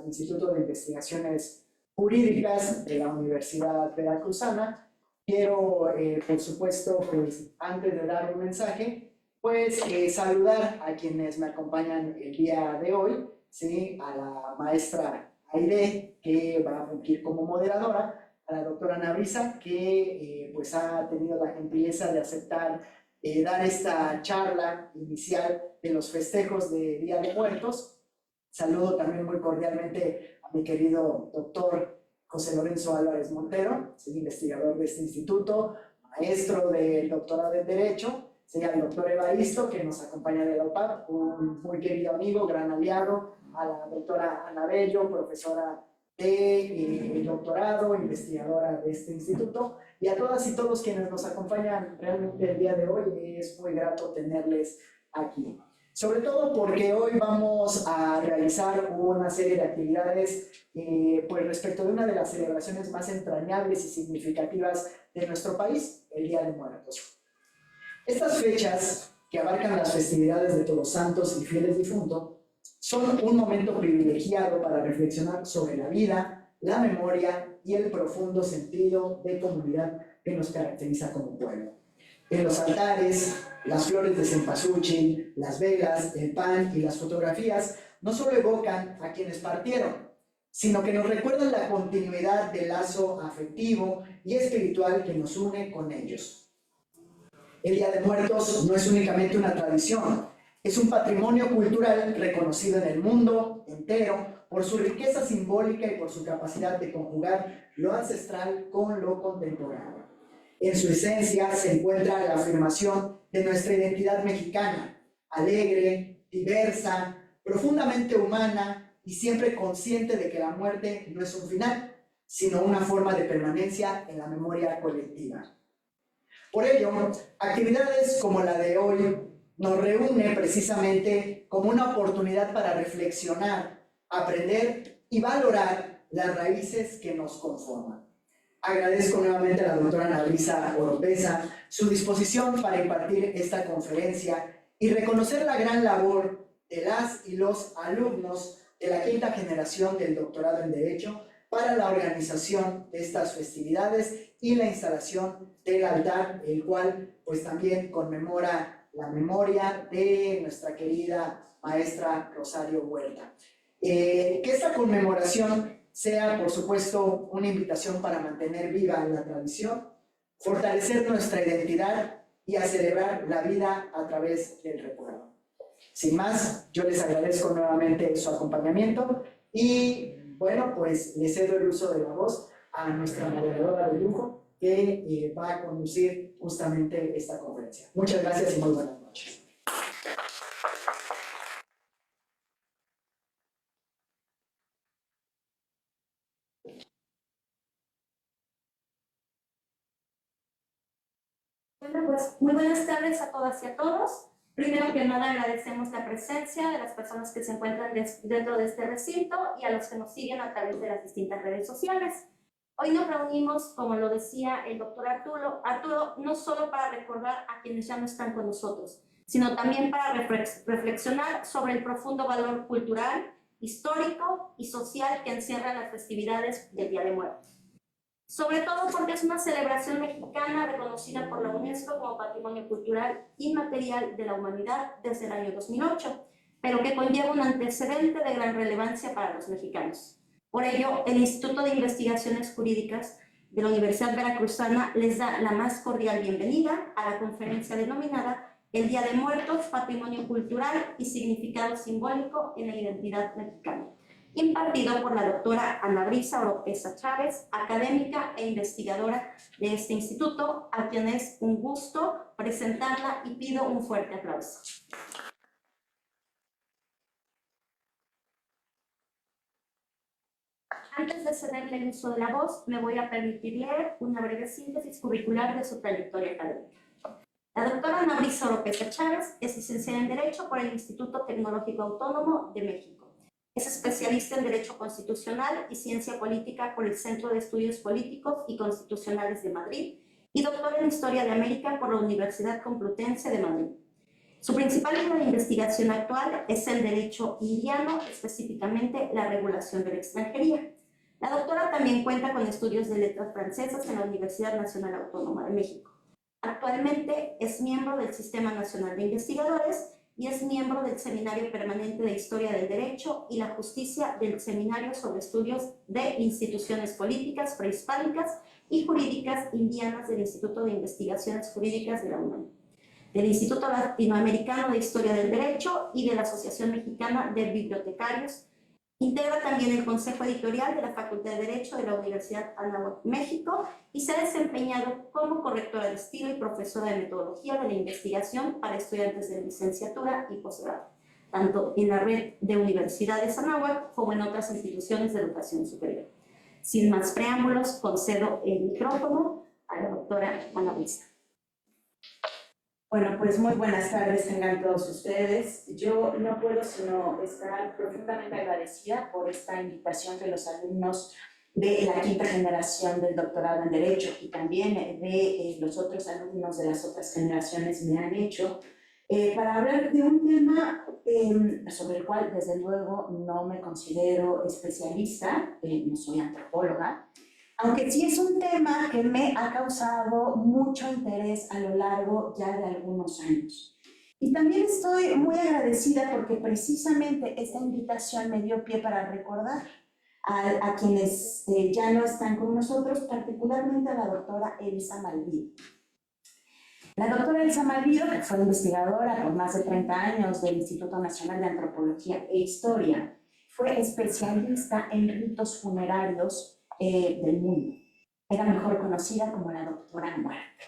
al Instituto de Investigaciones Jurídicas de la Universidad Veracruzana. Quiero, por supuesto, pues, antes de dar un mensaje, pues saludar a quienes me acompañan el día de hoy, ¿sí? A la maestra Aide, que va a fungir como moderadora, a la doctora Ana Brisa, que pues ha tenido la gentileza de aceptar dar esta charla inicial de los festejos de Día de Muertos. Saludo también muy cordialmente a mi querido doctor José Lorenzo Álvarez Montero, investigador de este instituto, maestro del doctorado en Derecho, al doctor Evaristo, que nos acompaña de la UPAP, un muy querido amigo, gran aliado, a la doctora Ana Bello, profesora de doctorado, investigadora de este instituto, y a todas y todos quienes nos acompañan realmente el día de hoy. Es muy grato tenerles aquí. Sobre todo porque hoy vamos a realizar una serie de actividades pues respecto de una de las celebraciones más entrañables y significativas de nuestro país, el Día de Muertos. Estas fechas, que abarcan las festividades de Todos Santos y Fieles Difuntos, son un momento privilegiado para reflexionar sobre la vida, la memoria y el profundo sentido de comunidad que nos caracteriza como pueblo. En los altares, las flores de cempasúchil, las velas, el pan y las fotografías no solo evocan a quienes partieron, sino que nos recuerdan la continuidad del lazo afectivo y espiritual que nos une con ellos. El Día de Muertos no es únicamente una tradición, es un patrimonio cultural reconocido en el mundo entero por su riqueza simbólica y por su capacidad de conjugar lo ancestral con lo contemporáneo. En su esencia se encuentra la afirmación de nuestra identidad mexicana, alegre, diversa, profundamente humana y siempre consciente de que la muerte no es un final, sino una forma de permanencia en la memoria colectiva. Por ello, actividades como la de hoy nos reúne precisamente como una oportunidad para reflexionar, aprender y valorar las raíces que nos conforman. Agradezco nuevamente a la doctora Ana Brisa Oropeza su disposición para impartir esta conferencia y reconocer la gran labor de las y los alumnos de la quinta generación del doctorado en Derecho para la organización de estas festividades y la instalación del altar, el cual pues también conmemora la memoria de nuestra querida maestra Rosario Huerta. Que esta conmemoración sea, por supuesto, una invitación para mantener viva la tradición, fortalecer nuestra identidad y a celebrar la vida a través del recuerdo. Sin más, yo les agradezco nuevamente su acompañamiento y, bueno, pues le cedo el uso de la voz a nuestra moderadora de lujo que va a conducir justamente esta conferencia. Muchas gracias y muy buenas noches. Bueno, pues muy buenas tardes a todas y a todos. Primero que nada agradecemos la presencia de las personas que se encuentran dentro de este recinto y a los que nos siguen a través de las distintas redes sociales. Hoy nos reunimos, como lo decía el doctor Arturo, no solo para recordar a quienes ya no están con nosotros, sino también para reflexionar sobre el profundo valor cultural, histórico y social que encierran las festividades del Día de Muertos. Sobre todo porque es una celebración mexicana reconocida por la UNESCO como Patrimonio Cultural Inmaterial de la Humanidad desde el año 2008, pero que conlleva un antecedente de gran relevancia para los mexicanos. Por ello, el Instituto de Investigaciones Jurídicas de la Universidad Veracruzana les da la más cordial bienvenida a la conferencia denominada El Día de Muertos, Patrimonio Cultural y Significado Simbólico en la Identidad Mexicana, impartido por la doctora Ana Brisa Oropeza Chávez, académica e investigadora de este instituto, a quien es un gusto presentarla y pido un fuerte aplauso. Antes de cederle el uso de la voz, me voy a permitir leer una breve síntesis curricular de su trayectoria académica. La doctora Ana Brisa Oropeza Chávez es licenciada en Derecho por el Instituto Tecnológico Autónomo de México. Es especialista en Derecho Constitucional y Ciencia Política por el Centro de Estudios Políticos y Constitucionales de Madrid y doctora en Historia de América por la Universidad Complutense de Madrid. Su principal línea de investigación actual es el derecho indiano, específicamente la regulación de la extranjería. La doctora también cuenta con estudios de letras francesas en la Universidad Nacional Autónoma de México. Actualmente es miembro del Sistema Nacional de Investigadores y es miembro del Seminario Permanente de Historia del Derecho y la Justicia del Seminario sobre Estudios de Instituciones Políticas, Prehispánicas y Jurídicas Indianas del Instituto de Investigaciones Jurídicas de la UNAM, del Instituto Latinoamericano de Historia del Derecho y de la Asociación Mexicana de Bibliotecarios. Integra también el Consejo Editorial de la Facultad de Derecho de la Universidad Anáhuac, México, y se ha desempeñado como correctora de estilo y profesora de metodología de la investigación para estudiantes de licenciatura y posgrado, tanto en la red de universidades Anáhuac como en otras instituciones de educación superior. Sin más preámbulos, concedo el micrófono a la doctora Ana Luisa. Bueno, pues muy buenas tardes tengan todos ustedes. Yo no puedo sino estar profundamente agradecida por esta invitación que los alumnos de la quinta generación del doctorado en Derecho y también de los otros alumnos de las otras generaciones me han hecho para hablar de un tema sobre el cual desde luego no me considero especialista, no soy antropóloga, aunque sí es un tema que me ha causado mucho interés a lo largo ya de algunos años. Y también estoy muy agradecida porque precisamente esta invitación me dio pie para recordar a quienes ya no están con nosotros, particularmente a la doctora Elsa Malvido. La doctora Elsa Malvido, que fue investigadora por más de 30 años del Instituto Nacional de Antropología e Historia, fue especialista en ritos funerarios del mundo. Era mejor conocida como la doctora Muerte.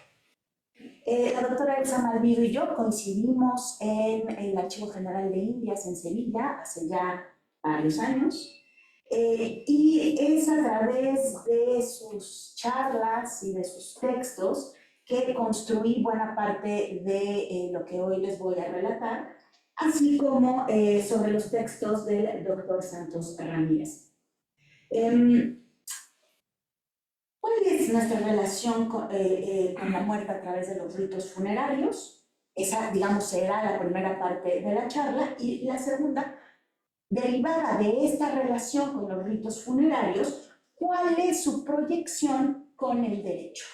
La doctora Elsa Malvido y yo coincidimos en el Archivo General de Indias en Sevilla hace ya varios años y es a través de sus charlas y de sus textos que construí buena parte de lo que hoy les voy a relatar, así como sobre los textos del doctor Santos Ramírez. ¿Cuál es nuestra relación con la muerte a través de los ritos funerarios? Esa, digamos, será la primera parte de la charla. Y la segunda, derivada de esta relación con los ritos funerarios, ¿cuál es su proyección con el derecho?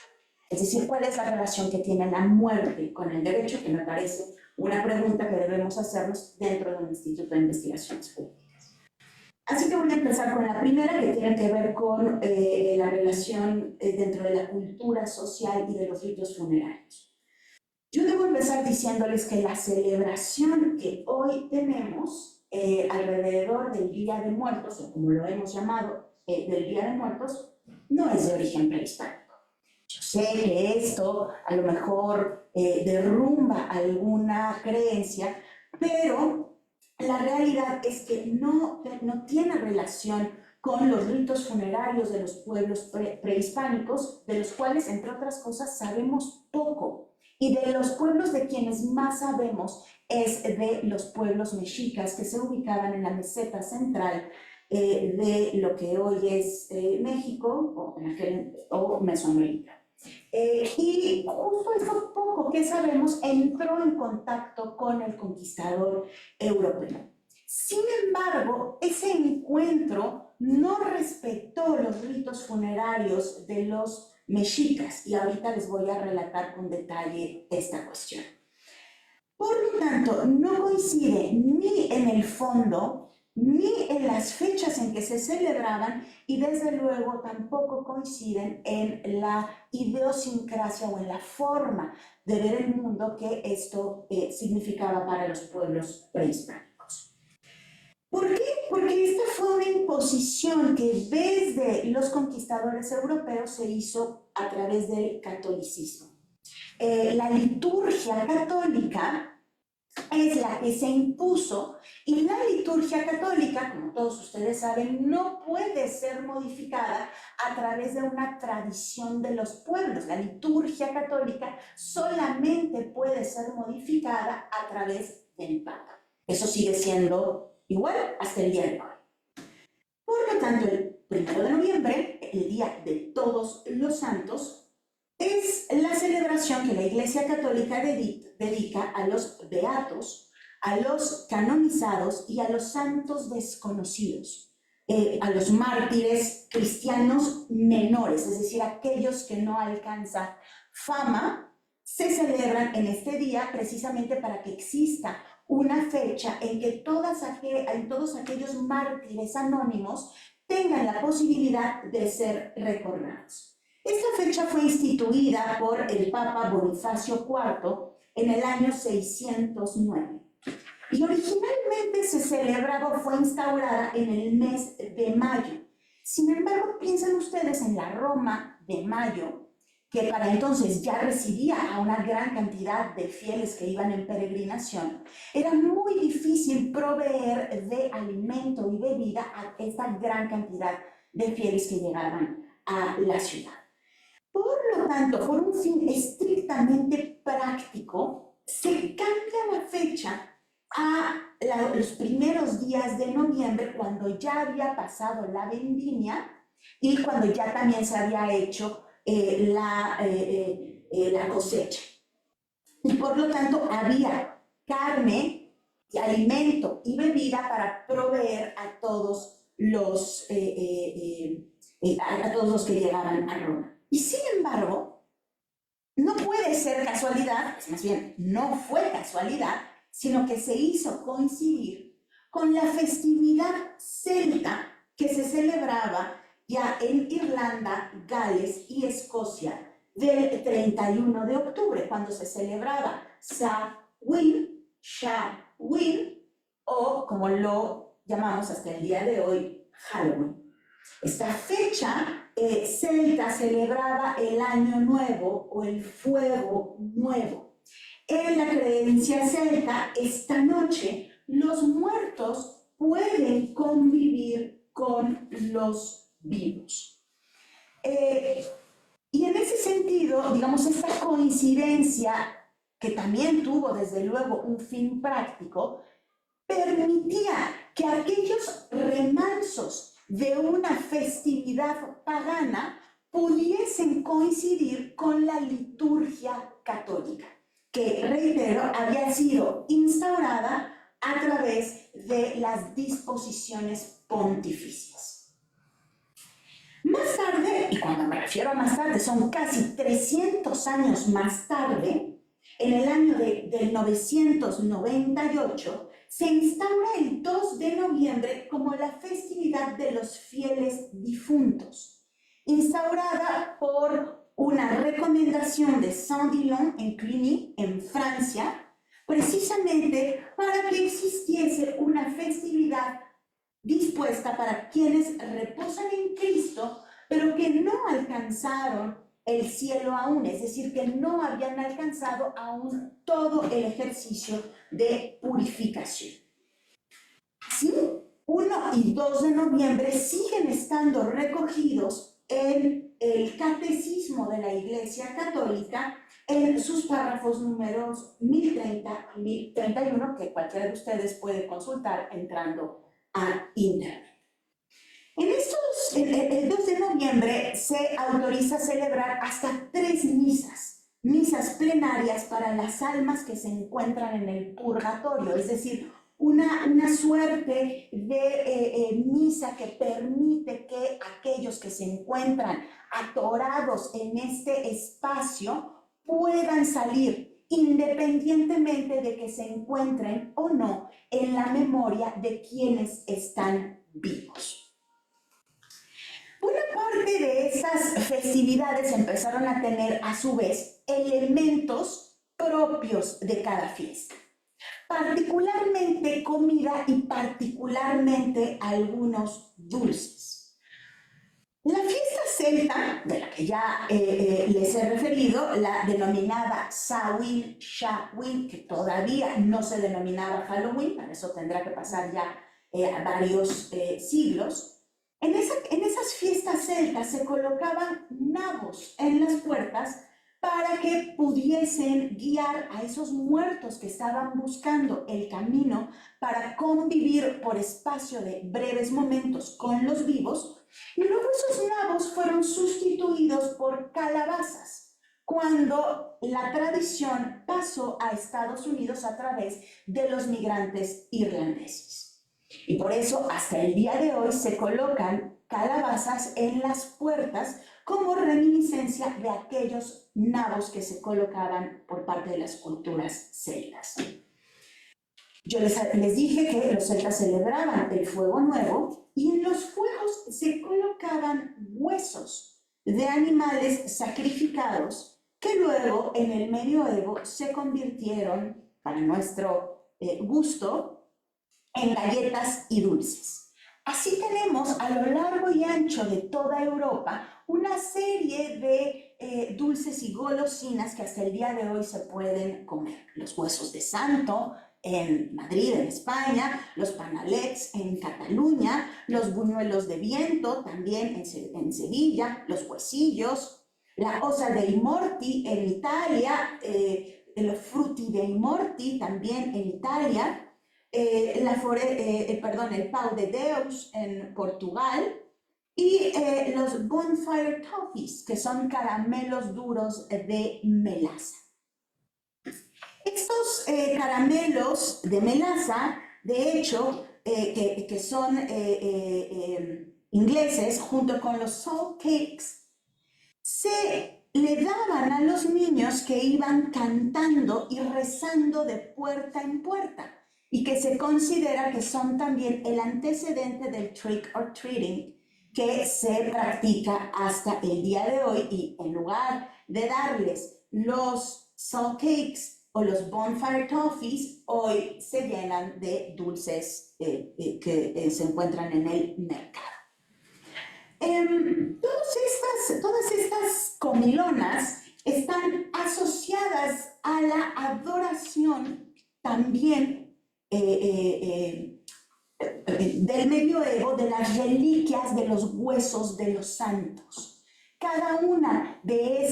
Es decir, ¿cuál es la relación que tiene la muerte con el derecho? Que me parece una pregunta que debemos hacernos dentro de un instituto de investigaciones públicas. Así que voy a empezar con la primera, que tiene que ver con la relación dentro de la cultura social y de los ritos funerarios. Yo debo empezar diciéndoles que la celebración que hoy tenemos alrededor del Día de Muertos, o como lo hemos llamado, del Día de Muertos, no es de origen prehispánico. Yo sé que esto a lo mejor derrumba alguna creencia, pero la realidad es que no tiene relación con los ritos funerarios de los pueblos prehispánicos, de los cuales, entre otras cosas, sabemos poco. Y de los pueblos de quienes más sabemos es de los pueblos mexicas que se ubicaban en la meseta central de lo que hoy es México o Mesoamérica. Y justo eso poco que sabemos entró en contacto con el conquistador europeo. Sin embargo, ese encuentro no respetó los ritos funerarios de los mexicas y ahorita les voy a relatar con detalle esta cuestión. Por lo tanto, no coincide ni en el fondo ni en las fechas en que se celebraban y desde luego tampoco coinciden en la idiosincrasia o en la forma de ver el mundo que esto significaba para los pueblos prehispánicos. ¿Por qué? Porque esta fue una imposición que desde los conquistadores europeos se hizo a través del catolicismo. La liturgia católica es la que se impuso y la liturgia católica, como todos ustedes saben, no puede ser modificada a través de una tradición de los pueblos. La liturgia católica solamente puede ser modificada a través del Papa. Eso sigue siendo igual hasta el día de hoy. Por lo tanto, el 1 de noviembre, el Día de Todos los Santos, es la celebración que la Iglesia Católica dedica a los beatos, a los canonizados y a los santos desconocidos, a los mártires cristianos menores, es decir, aquellos que no alcanzan fama, se celebran en este día precisamente para que exista una fecha en que todos aquellos mártires anónimos tengan la posibilidad de ser recordados. Esta fecha fue instituida por el Papa Bonifacio IV en el año 609 y originalmente fue instaurada en el mes de mayo. Sin embargo, piensen ustedes en la Roma de mayo, que para entonces ya recibía a una gran cantidad de fieles que iban en peregrinación, era muy difícil proveer de alimento y bebida a esta gran cantidad de fieles que llegaban a la ciudad. Por lo tanto, por un fin estrictamente práctico, se cambia la fecha a los primeros días de noviembre, cuando ya había pasado la vendimia y cuando ya también se había hecho la cosecha. Y por lo tanto había carne, alimento y bebida para proveer a todos los que llegaban a Roma. Y sin embargo, no puede ser casualidad, más bien no fue casualidad, sino que se hizo coincidir con la festividad celta que se celebraba ya en Irlanda, Gales y Escocia del 31 de octubre, cuando se celebraba Samhain, o como lo llamamos hasta el día de hoy, Halloween. Esta fecha celta celebraba el Año Nuevo o el Fuego Nuevo. En la creencia celta, esta noche los muertos pueden convivir con los vivos. Y en ese sentido, digamos, esta coincidencia, que también tuvo desde luego un fin práctico, permitía que aquellos remansos de una festividad pagana pudiesen coincidir con la liturgia católica, que, reitero, había sido instaurada a través de las disposiciones pontificias. Más tarde, y cuando me refiero a más tarde, son casi 300 años más tarde, en el año del 998, se instaura el 2 de noviembre como la festividad de los fieles difuntos, instaurada por una recomendación de Saint-Dillon en Cluny, en Francia, precisamente para que existiese una festividad dispuesta para quienes reposan en Cristo, pero que no alcanzaron el cielo aún, es decir, que no habían alcanzado aún todo el ejercicio de purificación. Así, 1 y 2 de noviembre siguen estando recogidos en el Catecismo de la Iglesia Católica, en sus párrafos números 1030 y 1031, que cualquiera de ustedes puede consultar entrando a internet. El 2 de noviembre se autoriza celebrar hasta 3 misas plenarias para las almas que se encuentran en el purgatorio, es decir, una suerte de misa que permite que aquellos que se encuentran atorados en este espacio puedan salir, independientemente de que se encuentren o no en la memoria de quienes están vivos. Una parte de esas festividades empezaron a tener a su vez elementos propios de cada fiesta, particularmente comida y particularmente algunos dulces. La fiesta celta, de la que ya les he referido, la denominada Samhain, que todavía no se denominaba Halloween, para eso tendrá que pasar ya varios siglos. En esas fiestas celtas se colocaban nabos en las puertas para que pudiesen guiar a esos muertos que estaban buscando el camino para convivir por espacio de breves momentos con los vivos, y luego esos nabos fueron sustituidos por calabazas, cuando la tradición pasó a Estados Unidos a través de los migrantes irlandeses. Y por eso hasta el día de hoy se colocan calabazas en las puertas como reminiscencia de aquellos nabos que se colocaban por parte de las culturas celtas. Yo les dije que los celtas celebraban el Fuego Nuevo y en los fuegos se colocaban huesos de animales sacrificados que luego en el medioevo se convirtieron, para nuestro gusto, en galletas y dulces. Así tenemos a lo largo y ancho de toda Europa una serie de dulces y golosinas que hasta el día de hoy se pueden comer. Los huesos de santo en Madrid, en España, los panalets en Cataluña, los buñuelos de viento también en Sevilla, los huesillos, la osa dei morti en Italia, el frutti dei morti también en Italia, el pau de Deus en Portugal, y los bonfire toffees, que son caramelos duros de melaza. Estos caramelos de melaza, de hecho, que son ingleses, junto con los salt cakes, se le daban a los niños que iban cantando y rezando de puerta en puerta, y que se considera que son también el antecedente del trick or treating que se practica hasta el día de hoy, y en lugar de darles los salt cakes o los bonfire toffees, hoy se llenan de dulces que se encuentran en el mercado. Todas estas comilonas están asociadas a la adoración también del medioevo de las reliquias de los huesos de los santos. Cada una de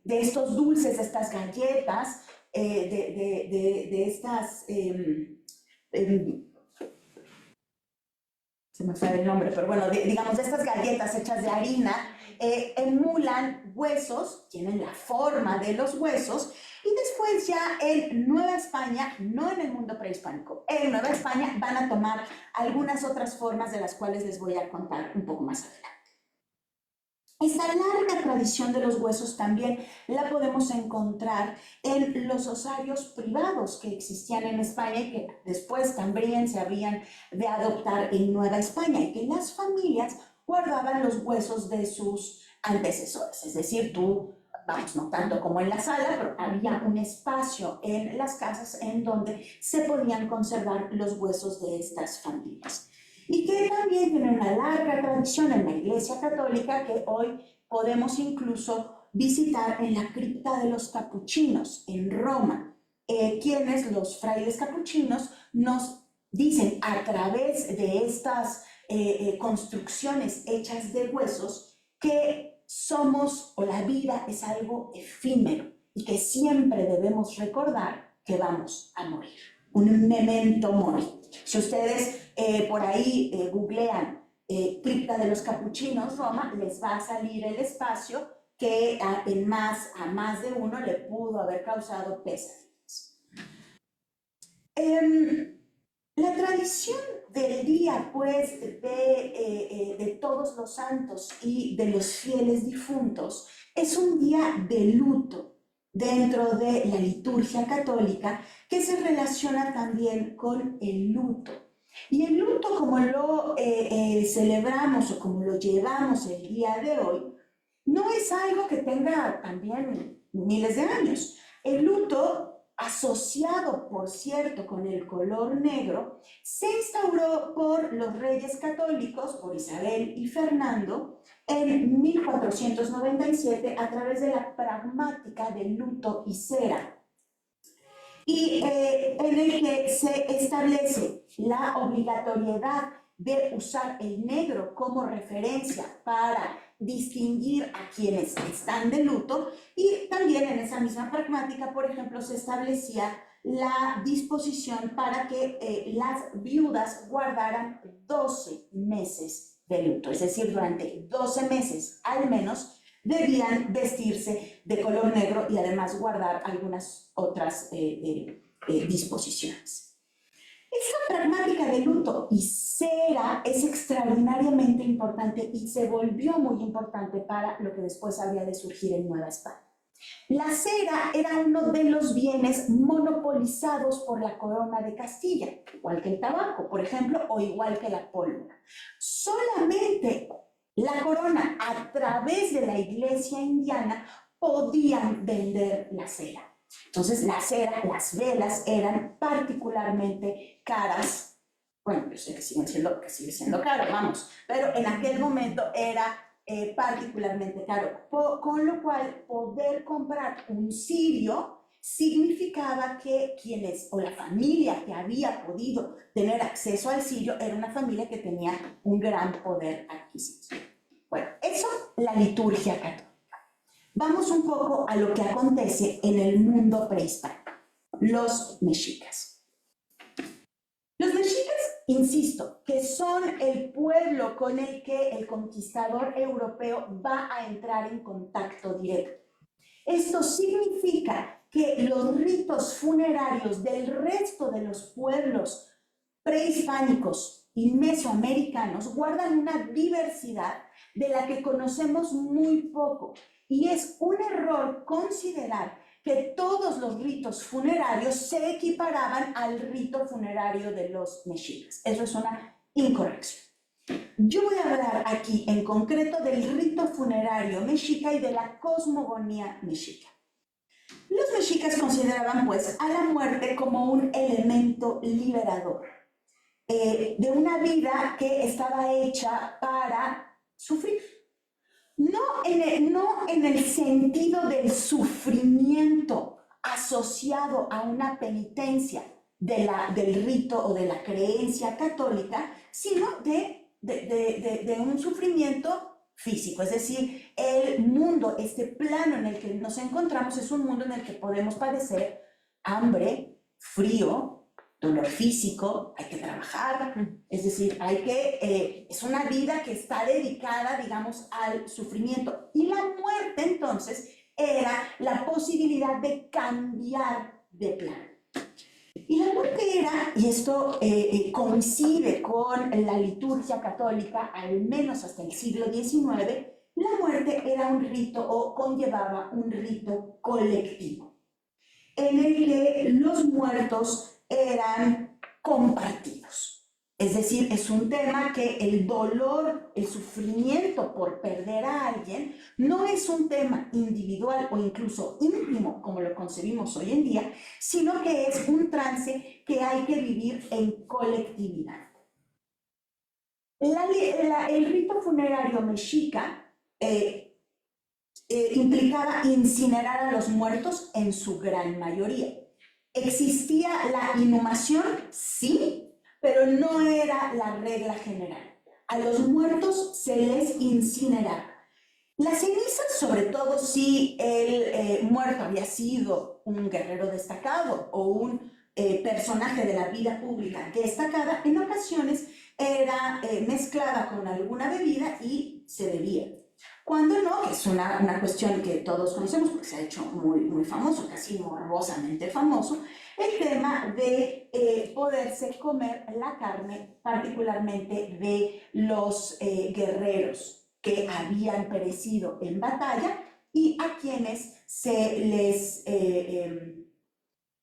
estos dulces, de estas galletas, de estas se me fue el nombre, pero bueno, digamos, de estas galletas hechas de harina, emulan huesos, tienen la forma de los huesos, y después ya en Nueva España, no en el mundo prehispánico, en Nueva España van a tomar algunas otras formas de las cuales les voy a contar un poco más adelante. Esta larga tradición de los huesos también la podemos encontrar en los osarios privados que existían en España y que después también se habían de adoptar en Nueva España, y que las familias guardaban los huesos de sus antecesores. Es decir, vamos, no tanto como en la sala, pero había un espacio en las casas en donde se podían conservar los huesos de estas familias. Y que también tiene una larga tradición en la Iglesia Católica, que hoy podemos incluso visitar en la cripta de los capuchinos en Roma, quienes, los frailes capuchinos, nos dicen a través de estas construcciones hechas de huesos que somos, o la vida es algo efímero, y que siempre debemos recordar que vamos a morir. Un memento mori. Si ustedes por ahí googlean cripta de los capuchinos Roma, les va a salir el espacio que a más de uno le pudo haber causado pesadillas. La tradición del día, pues, de todos los santos y de los fieles difuntos es un día de luto dentro de la liturgia católica, que se relaciona también con el luto. Y el luto, como lo celebramos o como lo llevamos el día de hoy, no es algo que tenga también miles de años. El luto, asociado, por cierto, con el color negro, se instauró por los reyes católicos, por Isabel y Fernando, en 1497 a través de la pragmática de luto y cera, y en el que se establece la obligatoriedad de usar el negro como referencia para distinguir a quienes están de luto, y también en esa misma pragmática, por ejemplo, se establecía la disposición para que las viudas guardaran 12 meses de luto, es decir, durante 12 meses al menos debían vestirse de color negro y además guardar algunas otras disposiciones. Esta pragmática de luto y cera es extraordinariamente importante y se volvió muy importante para lo que después habría de surgir en Nueva España. La cera era uno de los bienes monopolizados por la corona de Castilla, igual que el tabaco, por ejemplo, o igual que la pólvora. Solamente la corona, a través de la iglesia indiana, podían vender la cera. Entonces, la cera, las velas eran particularmente caras. Bueno, yo sé que sigue siendo caro, vamos, pero en aquel momento era particularmente caro, con lo cual poder comprar un cirio significaba que quienes, o la familia que había podido tener acceso al cirio, era una familia que tenía un gran poder adquisitivo. Bueno, eso la liturgia católica. Vamos un poco a lo que acontece en el mundo prehispánico, los mexicas. Los mexicas, insisto, que son el pueblo con el que el conquistador europeo va a entrar en contacto directo. Esto significa que los ritos funerarios del resto de los pueblos prehispánicos y mesoamericanos guardan una diversidad de la que conocemos muy poco. Y es un error considerar que todos los ritos funerarios se equiparaban al rito funerario de los mexicas. Eso es una incorrección. Yo voy a hablar aquí en concreto del rito funerario mexica y de la cosmogonía mexica. Los mexicas consideraban pues a la muerte como un elemento liberador de una vida que estaba hecha para sufrir. No en el sentido del sufrimiento asociado a una penitencia del rito o de la creencia católica, sino de un sufrimiento físico. Es decir, el mundo, este plano en el que nos encontramos, es un mundo en el que podemos padecer hambre, frío, dolor físico, hay que trabajar, es decir, es una vida que está dedicada, digamos, al sufrimiento. Y la muerte, entonces, era la posibilidad de cambiar de plan. Y la muerte era, y esto coincide con la liturgia católica, al menos hasta el siglo XIX, la muerte era un rito o conllevaba un rito colectivo, en el que los muertos eran compartidos. Es decir, es un tema que el dolor, el sufrimiento por perder a alguien, no es un tema individual o incluso íntimo, como lo concebimos hoy en día, sino que es un trance que hay que vivir en colectividad. El rito funerario mexica implicaba incinerar a los muertos en su gran mayoría. ¿Existía la inhumación? Sí, pero no era la regla general. A los muertos se les incineraba. Las cenizas, sobre todo si el muerto había sido un guerrero destacado o un personaje de la vida pública destacada, en ocasiones era mezclada con alguna bebida y se bebía. Cuando no, es una cuestión que todos conocemos porque se ha hecho muy famoso, casi morbosamente famoso, el tema de poderse comer la carne, particularmente de los guerreros que habían perecido en batalla y a quienes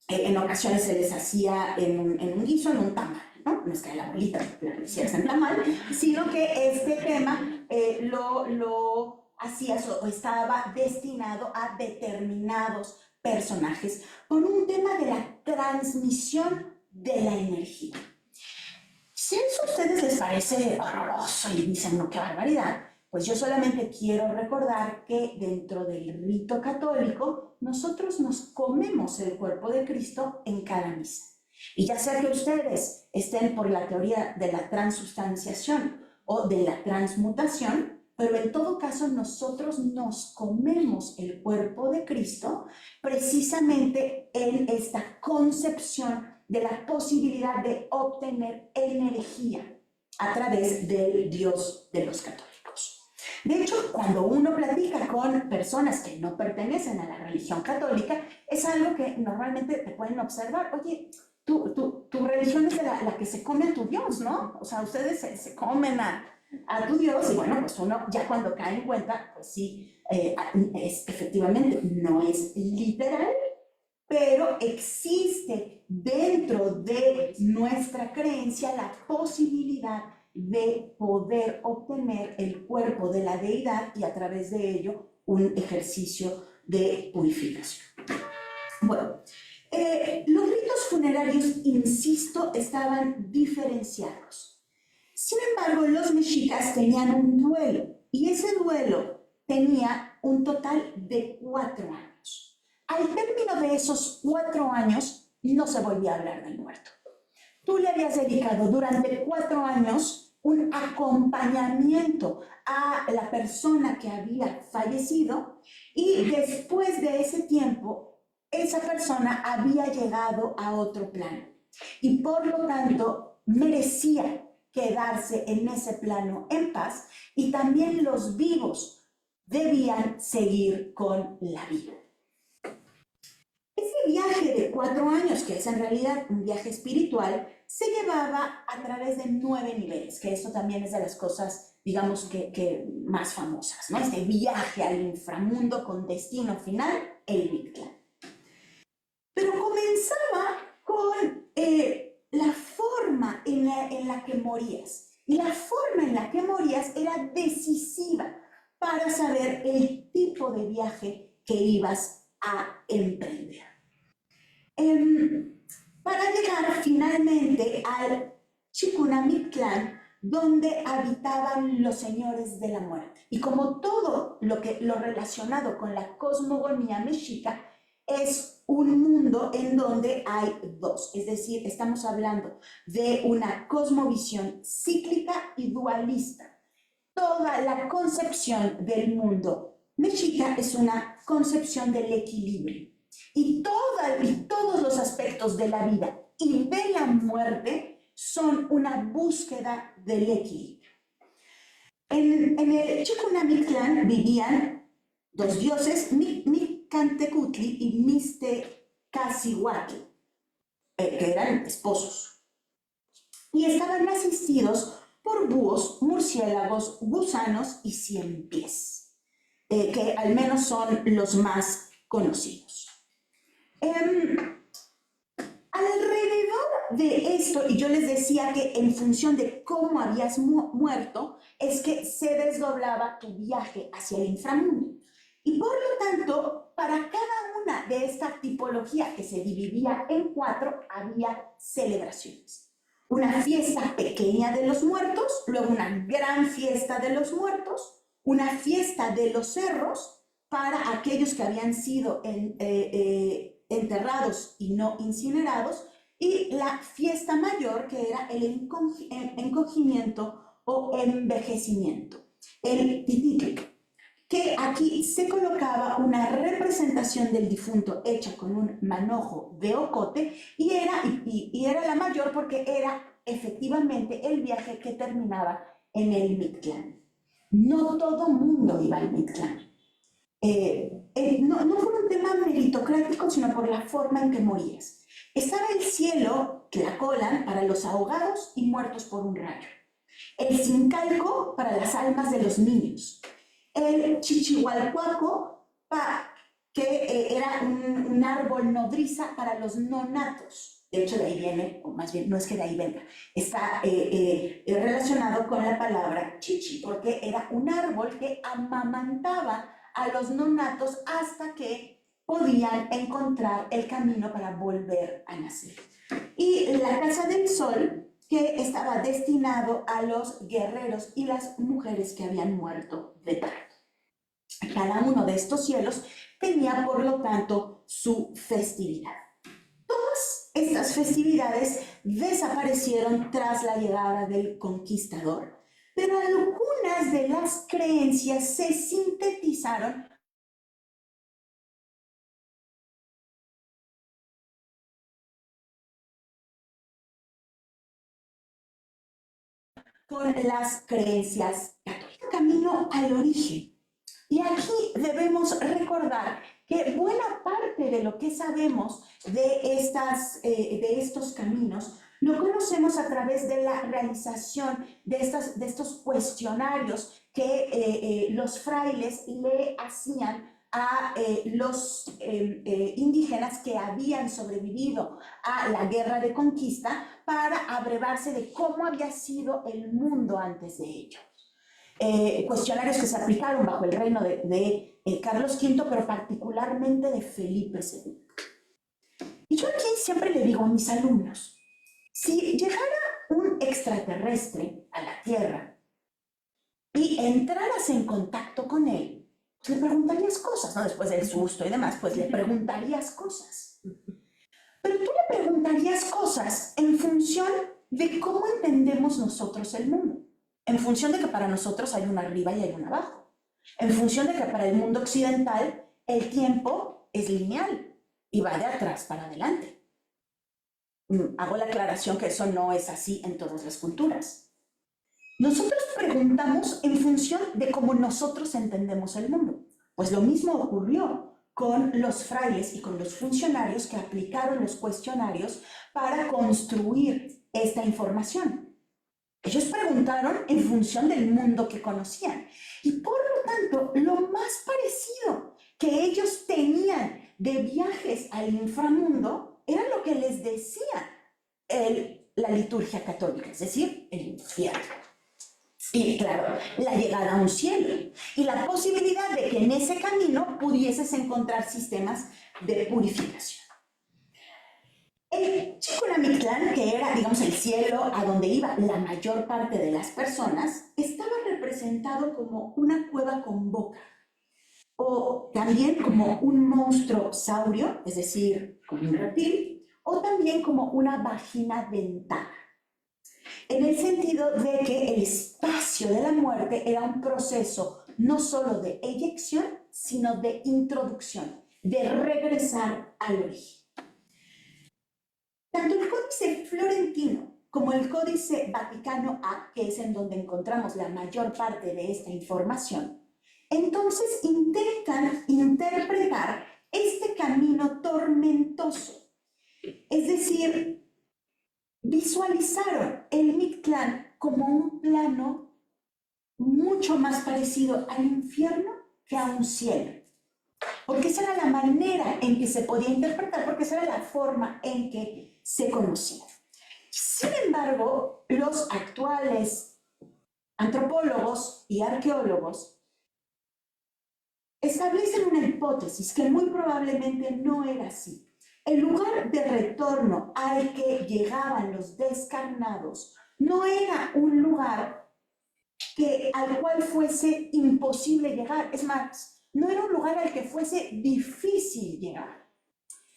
en ocasiones se les hacía en un guiso, en un tamal, ¿no? No es que la bolita la hicieras en tamal, sino que este tema lo hacías o estaba destinado a determinados personajes por un tema de la transmisión de la energía. Si eso a ustedes les parece horroroso y dicen, no, qué barbaridad, pues yo solamente quiero recordar que dentro del rito católico nosotros nos comemos el cuerpo de Cristo en cada misa. Y ya sea que ustedes estén por la teoría de la transubstanciación o de la transmutación, pero en todo caso nosotros nos comemos el cuerpo de Cristo precisamente en esta concepción de la posibilidad de obtener energía a través del Dios de los católicos. De hecho, cuando uno platica con personas que no pertenecen a la religión católica, es algo que normalmente te pueden observar. Oye, tu religión es la que se come a tu Dios, ¿no? O sea, ustedes se comen a tu Dios y bueno, pues uno ya cuando cae en cuenta, pues sí, efectivamente no es literal, pero existe dentro de nuestra creencia la posibilidad de poder obtener el cuerpo de la deidad y a través de ello un ejercicio de purificación. Bueno, los ritos funerarios, insisto, estaban diferenciados. Sin embargo, los mexicas tenían un duelo y ese duelo tenía un total de 4 años. Al término de esos 4 años, no se volvía a hablar del muerto. Tú le habías dedicado durante 4 años un acompañamiento a la persona que había fallecido y después de ese tiempo, esa persona había llegado a otro plano y por lo tanto merecía quedarse en ese plano en paz y también los vivos debían seguir con la vida. Ese viaje de 4 años, que es en realidad un viaje espiritual, se llevaba a través de 9 niveles, que esto también es de las cosas, digamos, que más famosas, ¿no? Este viaje al inframundo con destino final, el Mictlán. Pero comenzaba con la forma en la que morías. Y la forma en la que morías era decisiva para saber el tipo de viaje que ibas a emprender. Para llegar finalmente al Chikunamictlán, donde habitaban los señores de la muerte. Y como todo lo relacionado con la cosmogonía mexica, es un mundo en donde hay dos, es decir, estamos hablando de una cosmovisión cíclica y dualista. Toda la concepción del mundo mexica es una concepción del equilibrio. Y todos los aspectos de la vida y de la muerte son una búsqueda del equilibrio. En el Chikunamictlán vivían 2 dioses, Micantecutli y Mixtecacihuatl, que eran esposos. Y estaban asistidos por búhos, murciélagos, gusanos y 100 pies, que al menos son los más conocidos. Alrededor de esto, y yo les decía que en función de cómo habías muerto, es que se desdoblaba tu viaje hacia el inframundo. Y por lo tanto, para cada una de esta tipología que se dividía en 4, había celebraciones. Una fiesta pequeña de los muertos, luego una gran fiesta de los muertos, una fiesta de los cerros para aquellos que habían sido enterrados y no incinerados, y la fiesta mayor, que era el encogimiento o envejecimiento, el tititli, que aquí se colocaba una representación del difunto hecha con un manojo de ocote y era la mayor porque era efectivamente el viaje que terminaba en el Mictlán. No todo mundo iba al Mictlán. No por un tema meritocrático, sino por la forma en que morías. Estaba el cielo, Tlacolan, para los ahogados y muertos por un rayo. El Zincalco, para las almas de los niños. El Chichihualcuaco, que era un árbol nodriza para los nonatos. De hecho, de ahí viene, o más bien, no es que de ahí venga, está relacionado con la palabra chichi, porque era un árbol que amamantaba a los nonatos hasta que podían encontrar el camino para volver a nacer. Y la Casa del Sol, que estaba destinado a los guerreros y las mujeres que habían muerto de parto. Cada uno de estos cielos tenía, por lo tanto, su festividad. Todas estas festividades desaparecieron tras la llegada del conquistador, pero algunas de las creencias se sintetizaron con las creencias católicas. camino al origen. Y aquí debemos recordar que buena parte de lo que sabemos de estos caminos lo conocemos a través de la realización de estos cuestionarios que los frailes le hacían a los indígenas que habían sobrevivido a la guerra de conquista para abrevarse de cómo había sido el mundo antes de ello. Cuestionarios que se aplicaron bajo el reino de Carlos V, pero particularmente de Felipe II. Y yo aquí siempre le digo a mis alumnos, si llegara un extraterrestre a la Tierra y entraras en contacto con él, pues le preguntarías cosas, ¿no? Después del susto y demás, pues le preguntarías cosas. Pero tú le preguntarías cosas en función de cómo entendemos nosotros el mundo. En función de que para nosotros hay un arriba y hay un abajo. En función de que para el mundo occidental el tiempo es lineal y va de atrás para adelante. Hago la aclaración que eso no es así en todas las culturas. Nosotros preguntamos en función de cómo nosotros entendemos el mundo. Pues lo mismo ocurrió con los frailes y con los funcionarios que aplicaron los cuestionarios para construir esta información. Ellos preguntaron en función del mundo que conocían. Y por lo tanto, lo más parecido que ellos tenían de viajes al inframundo era lo que les decía la liturgia católica, es decir, el infierno. Y claro, la llegada a un cielo y la posibilidad de que en ese camino pudieses encontrar sistemas de purificación. El Chikunamictlán, que era, digamos, el cielo a donde iba la mayor parte de las personas, estaba representado como una cueva con boca, o también como un monstruo saurio, es decir, como un reptil, o también como una vagina dentada, en el sentido de que el espacio de la muerte era un proceso no solo de eyección, sino de introducción, de regresar al origen. Tanto el Códice Florentino como el Códice Vaticano A, que es en donde encontramos la mayor parte de esta información, entonces intentan interpretar este camino tormentoso. Es decir, visualizaron el Mictlán como un plano mucho más parecido al infierno que a un cielo. Porque esa era la manera en que se podía interpretar, porque esa era la forma en que se conocía. Sin embargo, los actuales antropólogos y arqueólogos establecen una hipótesis que muy probablemente no era así. El lugar de retorno al que llegaban los descarnados no era un lugar al cual fuese imposible llegar. Es más, no era un lugar al que fuese difícil llegar.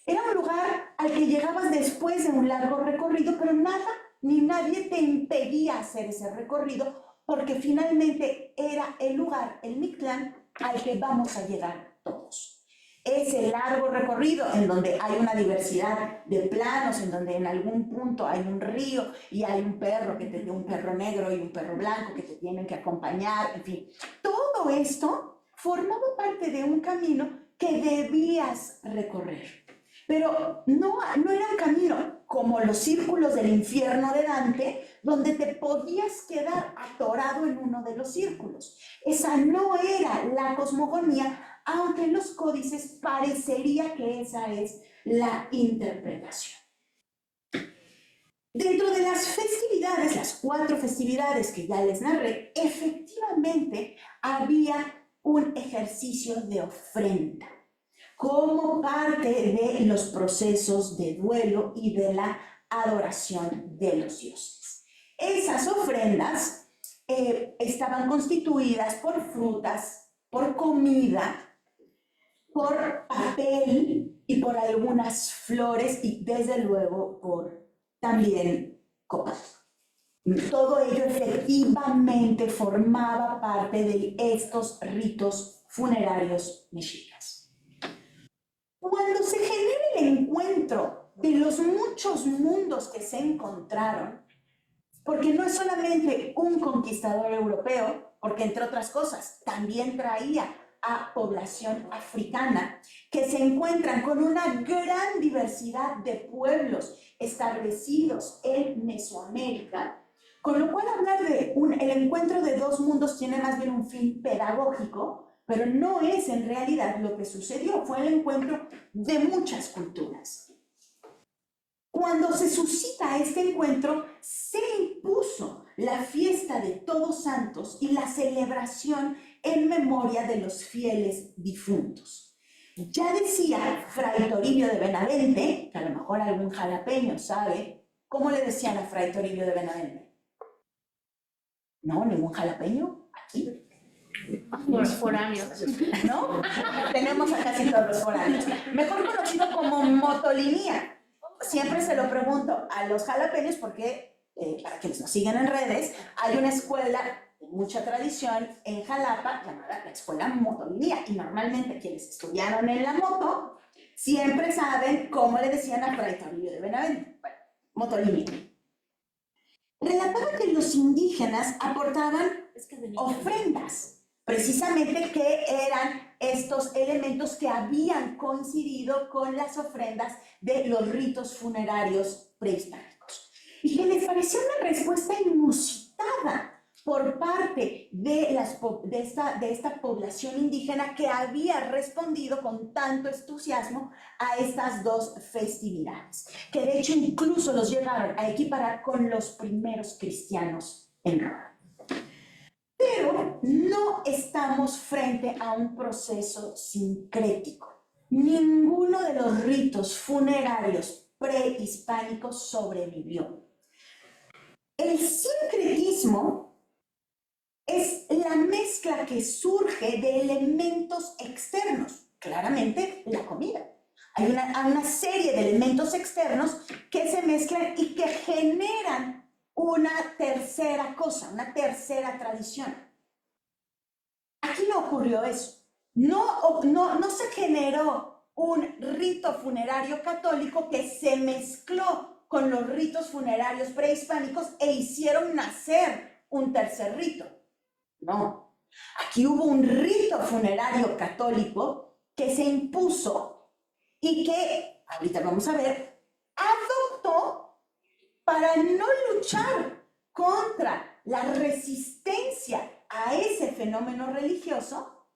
Era un lugar al que llegabas después de un largo recorrido, pero nada ni nadie te impedía hacer ese recorrido, porque finalmente era el lugar, el Mictlán, al que vamos a llegar todos. Ese largo recorrido en donde hay una diversidad de planos, en donde en algún punto hay un río y hay un perro, un perro negro y un perro blanco que te tienen que acompañar, en fin. Todo esto formaba parte de un camino que debías recorrer. Pero no era un camino como los círculos del infierno de Dante, donde te podías quedar atorado en uno de los círculos. Esa no era la cosmogonía, aunque en los códices parecería que esa es la interpretación. Dentro de las festividades, las 4 festividades que ya les narré, efectivamente había un ejercicio de ofrenda como parte de los procesos de duelo y de la adoración de los dioses. Esas ofrendas estaban constituidas por frutas, por comida, por papel y por algunas flores y desde luego por también copas. Todo ello efectivamente formaba parte de estos ritos funerarios mexicas. Cuando se genera el encuentro de los muchos mundos que se encontraron, porque no es solamente un conquistador europeo, porque entre otras cosas también traía a población africana que se encuentran con una gran diversidad de pueblos establecidos en Mesoamérica, con lo cual hablar de el encuentro de dos mundos tiene más bien un fin pedagógico, pero no es en realidad lo que sucedió, fue el encuentro de muchas culturas. Cuando se suscita este encuentro, se impuso la fiesta de Todos Santos y la celebración en memoria de los fieles difuntos. Ya decía Fray Toribio de Benavente, que a lo mejor algún jalapeño sabe, ¿cómo le decían a Fray Toribio de Benavente? ¿No? ¿Ningún jalapeño? ¿Aquí? Los foráneos. ¿No? Tenemos a casi todos los foráneos. Mejor conocido como motolinía. Siempre se lo pregunto a los jalapeños porque, para quienes nos siguen en redes, hay una escuela de mucha tradición en Jalapa llamada la Escuela Motolinía, y normalmente quienes estudiaron en la moto siempre saben cómo le decían a Fray Toribio de Benavente. Bueno, motolinía. Relataba que los indígenas aportaban ofrendas, precisamente que eran estos elementos que habían coincidido con las ofrendas de los ritos funerarios prehispánicos. Y que les parecía una respuesta inusitada por parte de esta población indígena que había respondido con tanto entusiasmo a estas dos festividades, que de hecho incluso los llegaron a equiparar con los primeros cristianos en Roma. Pero no estamos frente a un proceso sincrético. Ninguno de los ritos funerarios prehispánicos sobrevivió. El sincretismo es la mezcla que surge de elementos externos, claramente la comida. Hay una serie de elementos externos que se mezclan y que generan una tercera cosa, una tercera tradición. Aquí no ocurrió eso. No se generó un rito funerario católico que se mezcló con los ritos funerarios prehispánicos e hicieron nacer un tercer rito. No. Aquí hubo un rito funerario católico que se impuso y que, ahorita vamos a ver, adoptó para no luchar contra la resistencia a ese fenómeno religioso,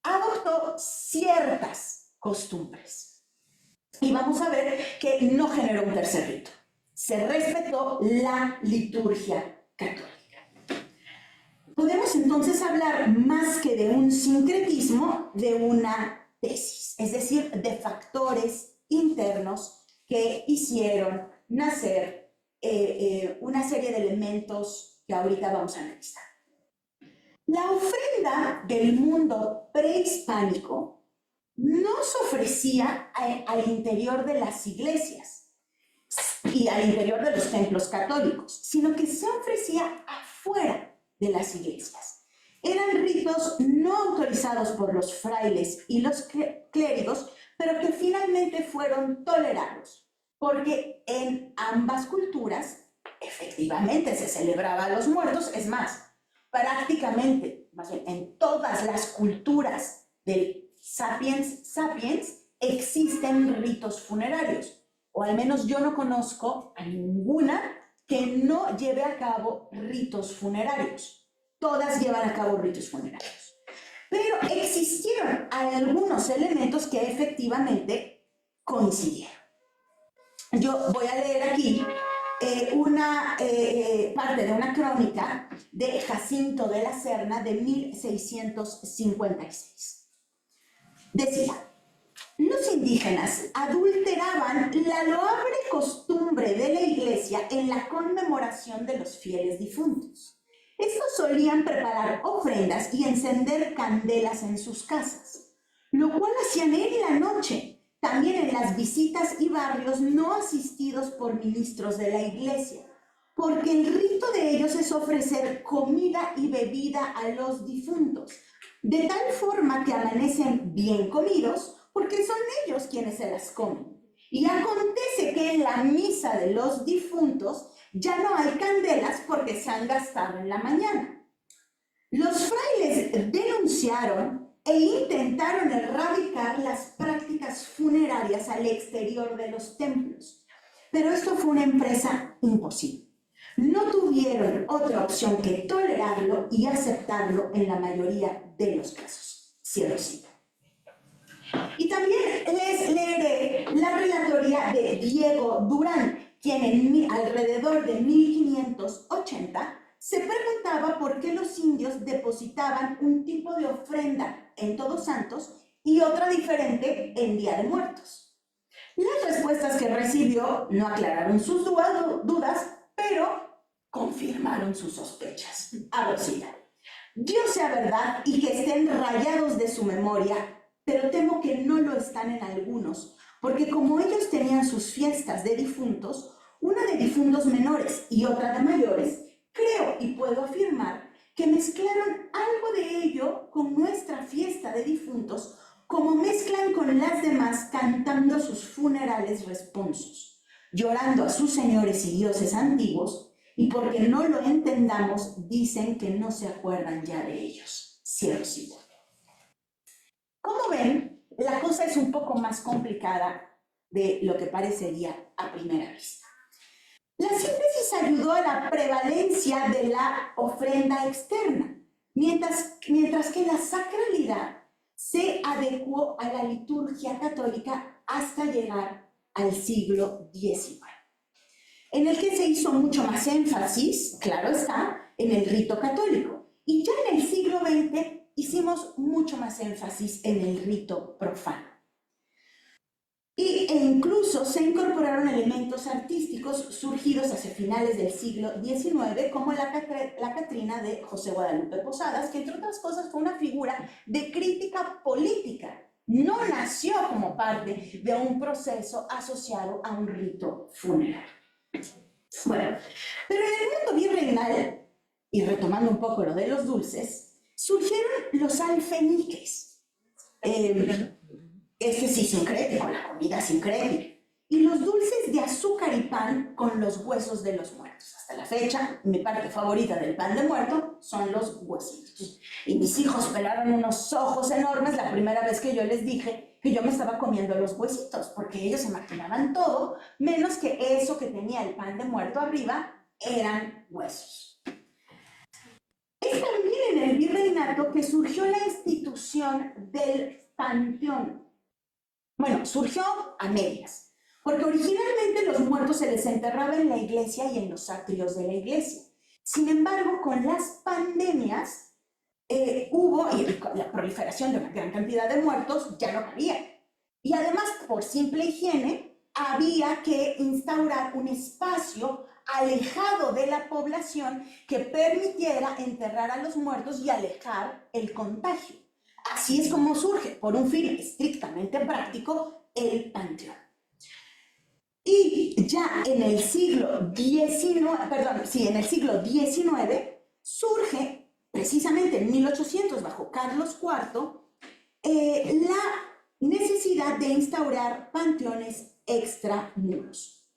adoptó ciertas costumbres. Y vamos a ver que no generó un tercer rito. Se respetó la liturgia católica. Podemos entonces hablar más que de un sincretismo, de una tesis, es decir, de factores internos que hicieron nacer una serie de elementos que ahorita vamos a analizar. La ofrenda del mundo prehispánico no se ofrecía al interior de las iglesias y al interior de los templos católicos, sino que se ofrecía afuera de las iglesias. Eran ritos no autorizados por los frailes y los clérigos, pero que finalmente fueron tolerados, porque en ambas culturas efectivamente se celebraba a los muertos. Es más, prácticamente, más bien, en todas las culturas del sapiens existen ritos funerarios, o al menos yo no conozco a ninguna que no lleve a cabo ritos funerarios. Todas llevan a cabo ritos funerarios. Pero existieron algunos elementos que efectivamente coincidieron. Yo voy a leer aquí una parte de una crónica de Jacinto de la Serna de 1656. Decía: los indígenas adulteraban la loable costumbre de la iglesia en la conmemoración de los fieles difuntos. Estos solían preparar ofrendas y encender candelas en sus casas, lo cual hacían en la noche, también en las visitas y barrios no asistidos por ministros de la iglesia, porque el rito de ellos es ofrecer comida y bebida a los difuntos, de tal forma que amanecen bien comidos, porque son ellos quienes se las comen. Y acontece que en la misa de los difuntos ya no hay candelas porque se han gastado en la mañana. Los frailes denunciaron e intentaron erradicar las prácticas funerarias al exterior de los templos, pero esto fue una empresa imposible. No tuvieron otra opción que tolerarlo y aceptarlo en la mayoría de los casos. Cierro cita. Y también les leeré la relatoría de Diego Durán, quien alrededor de 1580 se preguntaba por qué los indios depositaban un tipo de ofrenda en Todos Santos y otra diferente en Día de Muertos. Las respuestas que recibió no aclararon sus dudas, pero confirmaron sus sospechas. Abro cita. Dios sea verdad y que estén rayados de su memoria, pero temo que no lo están en algunos, porque como ellos tenían sus fiestas de difuntos, una de difuntos menores y otra de mayores, creo y puedo afirmar que mezclaron algo de ello con nuestra fiesta de difuntos, como mezclan con las demás cantando sus funerales responsos, llorando a sus señores y dioses antiguos, y porque no lo entendamos, dicen que no se acuerdan ya de ellos. Cierro cita. Como ven, la cosa es un poco más complicada de lo que parecería a primera vista. La síntesis ayudó a la prevalencia de la ofrenda externa, mientras que la sacralidad se adecuó a la liturgia católica hasta llegar al siglo XIX, en el que se hizo mucho más énfasis, claro está, en el rito católico. Y ya en el siglo XX hicimos mucho más énfasis en el rito profano. E incluso se incorporaron elementos artísticos surgidos hacia finales del siglo XIX, como la Catrina de José Guadalupe Posadas, que entre otras cosas fue una figura de crítica política. No nació como parte de un proceso asociado a un rito funerario. Bueno, pero en el mundo virreinal, y retomando un poco lo de los dulces, surgieron los alfeñiques. Este sí sincrético, la comida sincrética. Y los dulces de azúcar y pan con los huesos de los muertos. Hasta la fecha, mi parte favorita del pan de muerto son los huesitos. Y mis hijos pelaron unos ojos enormes la primera vez que yo les dije que yo me estaba comiendo los huesitos, porque ellos se imaginaban todo, menos que eso que tenía el pan de muerto arriba eran huesos. Es también en el virreinato que surgió la institución del panteón. Bueno, surgió a medias, porque originalmente los muertos se les enterraba en la iglesia y en los atrios de la iglesia. Sin embargo, con las pandemias hubo, y la proliferación de una gran cantidad de muertos, ya no cabía. Y además, por simple higiene, había que instaurar un espacio alejado de la población que permitiera enterrar a los muertos y alejar el contagio. Así es como surge, por un fin estrictamente práctico, el panteón. Y ya en el siglo XIX, surge, precisamente en 1800, bajo Carlos IV, la necesidad de instaurar panteones extramuros.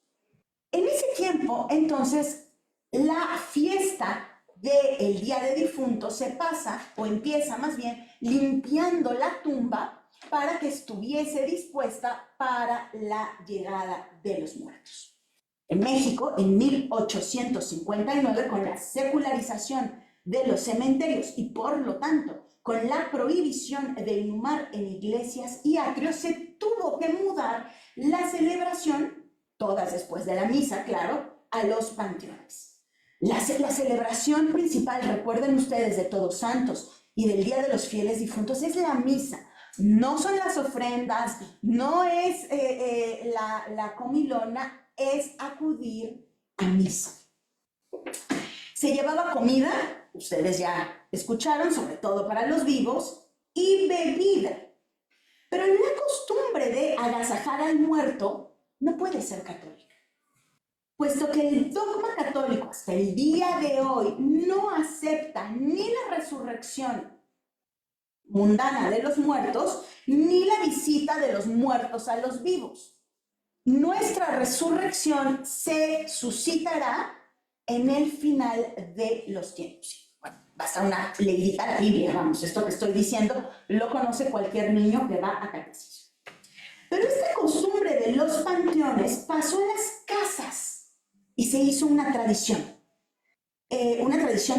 En ese tiempo, entonces, la fiesta del Día de Difuntos se pasa, o empieza más bien, limpiando la tumba para que estuviese dispuesta para la llegada de los muertos. En México, en 1859, con la secularización de los cementerios y por lo tanto con la prohibición de inhumar en iglesias y atrios, se tuvo que mudar la celebración, todas después de la misa, claro, a los panteones. La celebración principal, recuerden ustedes, de Todos Santos y del Día de los Fieles Difuntos es la misa. No son las ofrendas, no es la comilona, es acudir a misa. Se llevaba comida, ustedes ya escucharon, sobre todo para los vivos, y bebida. Pero la costumbre de agasajar al muerto no puede ser católica, puesto que el dogma católico hasta el día de hoy no acepta ni la resurrección mundana de los muertos, ni la visita de los muertos a los vivos. Nuestra resurrección se suscitará en el final de los tiempos. Bueno, basta una leidita a la Biblia, vamos, esto que estoy diciendo lo conoce cualquier niño que va a catecismo. Pero esta costumbre de los panteones pasó a las casas y se hizo una tradición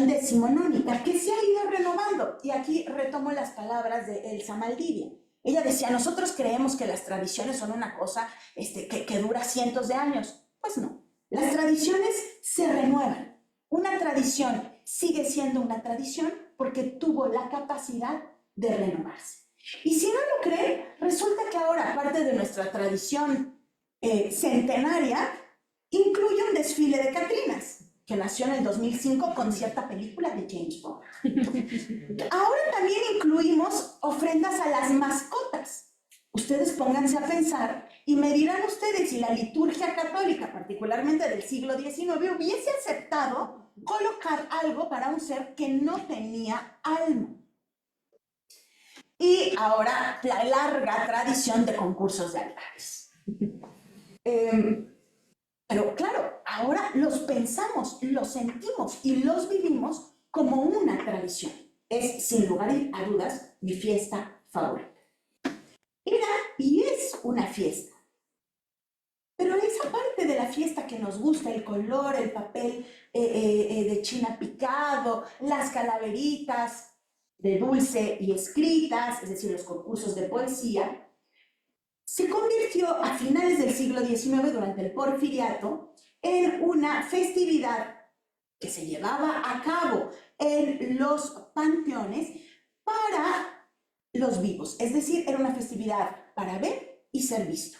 decimonónica que se ha ido renovando. Y aquí retomo las palabras de Elsa Maldivia. Ella decía, nosotros creemos que las tradiciones son una cosa que dura cientos de años. Pues no, las tradiciones se renuevan. Una tradición sigue siendo una tradición porque tuvo la capacidad de renovarse. Y si no lo creen, resulta que ahora, parte de nuestra tradición centenaria, incluye un desfile de Catrinas, que nació en el 2005 con cierta película de James Bond. Ahora también incluimos ofrendas a las mascotas. Ustedes pónganse a pensar y me dirán ustedes si la liturgia católica, particularmente del siglo XIX, hubiese aceptado colocar algo para un ser que no tenía alma. Y ahora la larga tradición de concursos de altares. Pero claro, ahora los pensamos, los sentimos y los vivimos como una tradición. Es, sin lugar a dudas, mi fiesta favorita. Era y es una fiesta. Pero esa parte de la fiesta que nos gusta, el color, el papel de China picado, las calaveritas de dulce y escritas, es decir, los concursos de poesía, se convirtió a finales del siglo XIX, durante el Porfiriato, en una festividad que se llevaba a cabo en los panteones para los vivos. Es decir, era una festividad para ver y ser visto,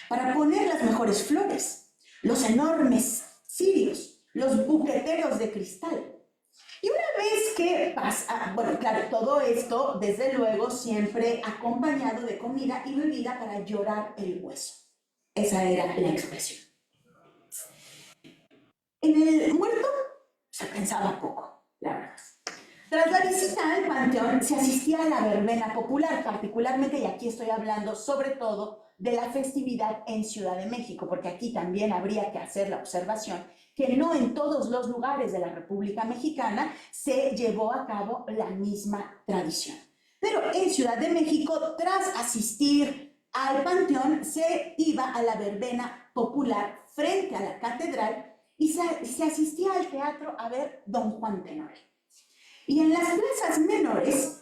para poner las mejores flores, los enormes cirios, los buqueteros de cristal. Y una vez que pasa, bueno, claro, todo esto, desde luego, siempre acompañado de comida y bebida para llorar el hueso. Esa era la expresión. En el muerto se pensaba poco, la verdad. Tras la visita al panteón se asistía a la verbena popular, particularmente, y aquí estoy hablando sobre todo de la festividad en Ciudad de México, porque aquí también habría que hacer la observación que no en todos los lugares de la República Mexicana se llevó a cabo la misma tradición. Pero en Ciudad de México, tras asistir al panteón, se iba a la verbena popular frente a la catedral y se asistía al teatro a ver Don Juan Tenorio. Y en las plazas menores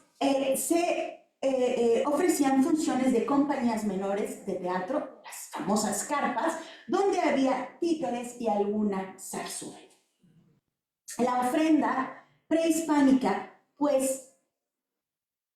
se ofrecían funciones de compañías menores de teatro, las famosas carpas, donde había títeres y alguna zarzuela. La ofrenda prehispánica, pues,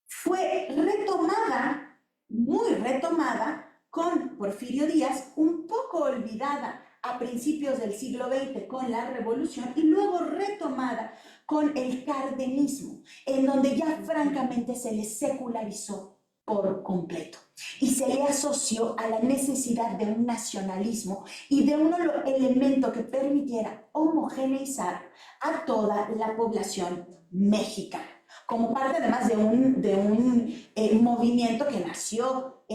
fue retomada, muy retomada, con Porfirio Díaz, un poco olvidada a principios del siglo XX con la Revolución y luego retomada con el cardenismo, en donde ya francamente se le secularizó por completo y se le asoció a la necesidad de un nacionalismo y de un elemento que permitiera homogeneizar a toda la población mexicana, como parte además de un movimiento que nació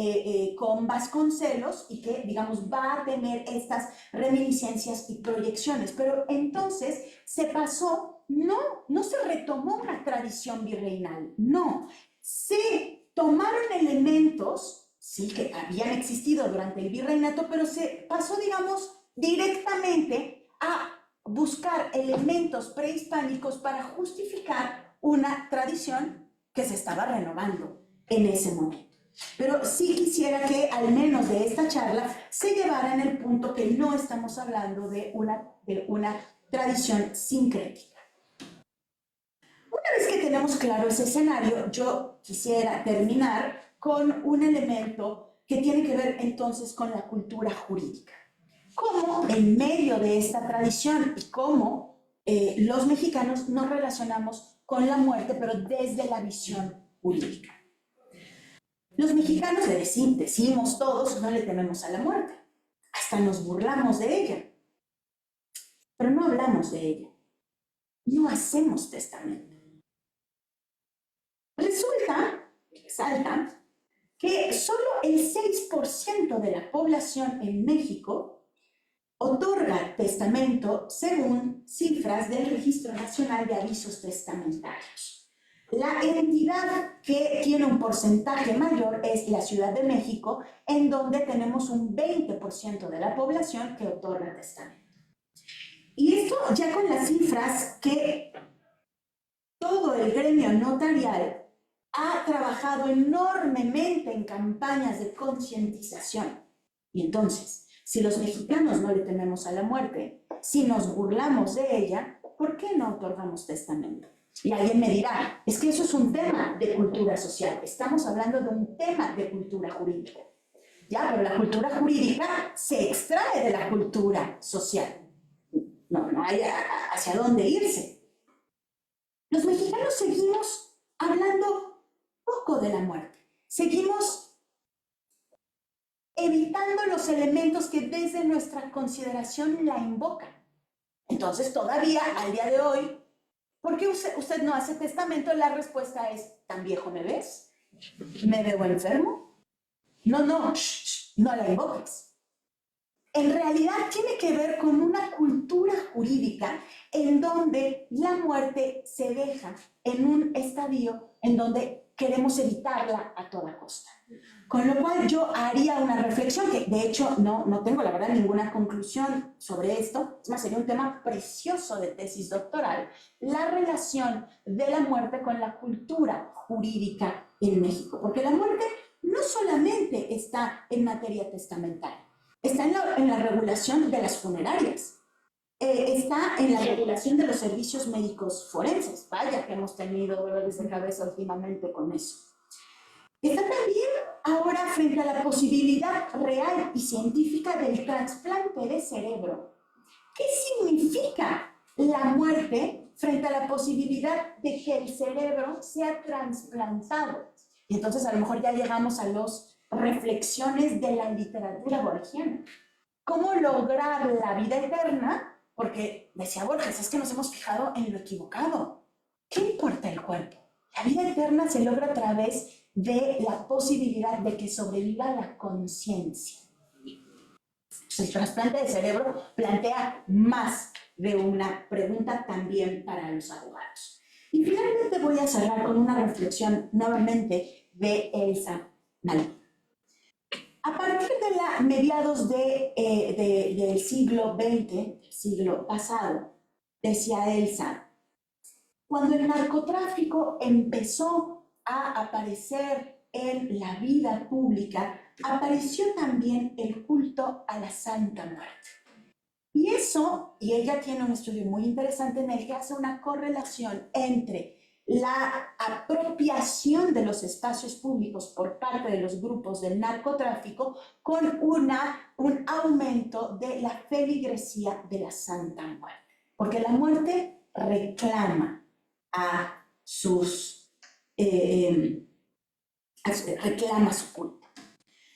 con Vasconcelos y que, digamos, va a tener estas reminiscencias y proyecciones. Pero entonces se pasó, no se retomó una tradición virreinal, no, se tomaron elementos, sí, que habían existido durante el virreinato, pero se pasó, digamos, directamente a buscar elementos prehispánicos para justificar una tradición que se estaba renovando en ese momento. Pero sí quisiera que al menos de esta charla se llevara en el punto que no estamos hablando de una tradición sincrética. Una vez que tenemos claro ese escenario, yo quisiera terminar con un elemento que tiene que ver entonces con la cultura jurídica. Cómo en medio de esta tradición y cómo los mexicanos nos relacionamos con la muerte, pero desde la visión jurídica. Los mexicanos le decimos todos, no le tememos a la muerte, hasta nos burlamos de ella, pero no hablamos de ella, no hacemos testamento. Resalta que solo el 6% de la población en México otorga testamento según cifras del Registro Nacional de Avisos Testamentarios. La entidad que tiene un porcentaje mayor es la Ciudad de México, en donde tenemos un 20% de la población que otorga testamento. Y esto ya con las cifras que todo el gremio notarial ha trabajado enormemente en campañas de concientización. Y entonces, si los mexicanos no le tememos a la muerte, si nos burlamos de ella, ¿por qué no otorgamos testamento? Y alguien me dirá, es que eso es un tema de cultura social, estamos hablando de un tema de cultura jurídica. Ya, pero la cultura jurídica se extrae de la cultura social. No hay hacia dónde irse. Los mexicanos seguimos hablando poco de la muerte. Seguimos evitando los elementos que desde nuestra consideración la invocan. Entonces, todavía, al día de hoy, ¿por qué usted no hace testamento? La respuesta es, ¿tan viejo me ves? ¿Me veo enfermo? No, no la invoques. En realidad tiene que ver con una cultura jurídica en donde la muerte se deja en un estadio en donde queremos evitarla a toda costa. Con lo cual yo haría una reflexión que de hecho no tengo la verdad ninguna conclusión sobre esto, es más, sería un tema precioso de tesis doctoral, la relación de la muerte con la cultura jurídica en México, porque la muerte no solamente está en materia testamentaria, está en la regulación de las funerarias, está en la regulación de los servicios médicos forenses. Vaya que hemos tenido dolores de cabeza últimamente con eso. Está también ahora frente a la posibilidad real y científica del trasplante de cerebro. ¿Qué significa la muerte frente a la posibilidad de que el cerebro sea trasplantado? Y entonces a lo mejor ya llegamos a las reflexiones de la literatura borgiana. ¿Cómo lograr la vida eterna? Porque decía Borges, es que nos hemos fijado en lo equivocado. ¿Qué importa el cuerpo? La vida eterna se logra a través de la posibilidad de que sobreviva la conciencia. El trasplante de cerebro plantea más de una pregunta también para los abogados. Y finalmente voy a cerrar con una reflexión nuevamente de Elsa Malvin. A partir de mediados del siglo XX, siglo pasado, decía Elsa, cuando el narcotráfico empezó a aparecer en la vida pública, apareció también el culto a la Santa Muerte. Y eso, y ella tiene un estudio muy interesante en el que hace una correlación entre la apropiación de los espacios públicos por parte de los grupos del narcotráfico con un aumento de la feligresía de la Santa Muerte. Porque la muerte reclama a reclama su culto.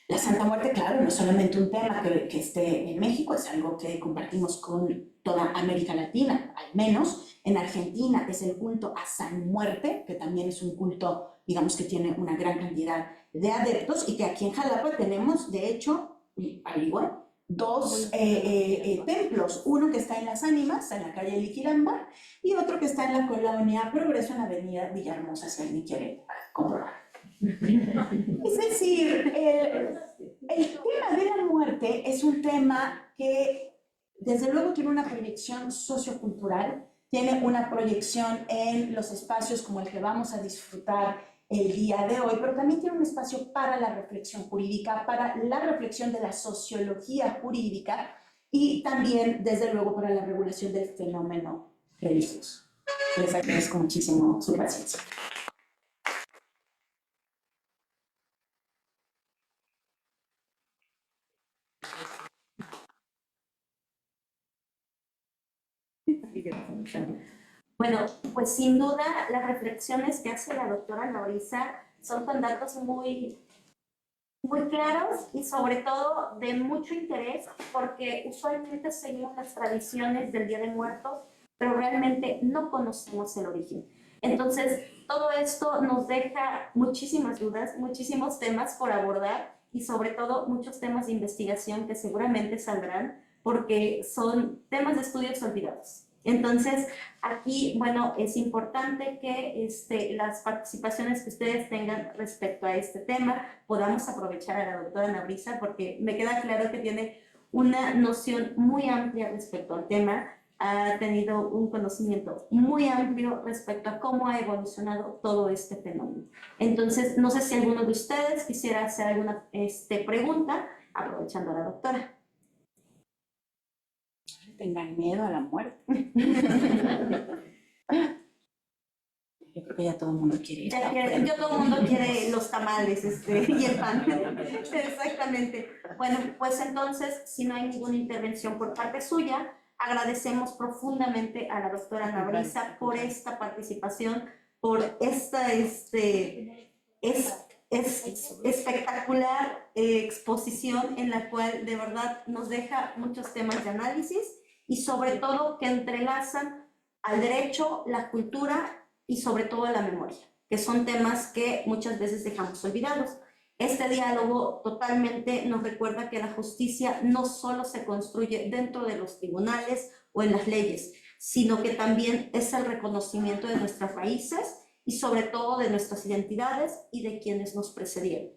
La Santa Muerte, claro, no es solamente un tema que esté en México, es algo que compartimos con toda América Latina, al menos. En Argentina es el culto a San Muerte, que también es un culto, digamos, que tiene una gran cantidad de adeptos, y que aquí en Jalapa tenemos, de hecho, al igual, dos templos, uno que está en Las Ánimas, en la calle Liquilámbar, y otro que está en la colonia Progreso, en la avenida Villahermosa, si alguien quiere comprobar. Es decir, el tema de la muerte es un tema que desde luego tiene una proyección sociocultural, tiene una proyección en los espacios como el que vamos a disfrutar el día de hoy, pero también tiene un espacio para la reflexión jurídica, para la reflexión de la sociología jurídica y también, desde luego, para la regulación del fenómeno religioso. Les agradezco muchísimo su paciencia. Bueno, pues sin duda las reflexiones que hace la doctora Noriza son con datos muy claros y sobre todo de mucho interés, porque usualmente seguimos las tradiciones del Día de Muertos, pero realmente no conocemos el origen. Entonces, todo esto nos deja muchísimas dudas, muchísimos temas por abordar y sobre todo muchos temas de investigación que seguramente saldrán porque son temas de estudios olvidados. Entonces, aquí, bueno, es importante que las participaciones que ustedes tengan respecto a este tema podamos aprovechar a la doctora Ana Brisa, porque me queda claro que tiene una noción muy amplia respecto al tema, ha tenido un conocimiento muy amplio respecto a cómo ha evolucionado todo este fenómeno. Entonces, no sé si alguno de ustedes quisiera hacer alguna pregunta, aprovechando a la doctora. Tengan miedo a la muerte. Yo creo que ya todo el mundo quiere ir. Ya todo el mundo quiere los tamales y el pan. Exactamente. Bueno, pues entonces, si no hay ninguna intervención por parte suya, agradecemos profundamente a la doctora Ana Brisa por esta participación, por esta espectacular exposición en la cual de verdad nos deja muchos temas de análisis y sobre todo que entrelazan al derecho, la cultura y sobre todo la memoria, que son temas que muchas veces dejamos olvidados. Este diálogo totalmente nos recuerda que la justicia no solo se construye dentro de los tribunales o en las leyes, sino que también es el reconocimiento de nuestras raíces y sobre todo de nuestras identidades y de quienes nos precedieron.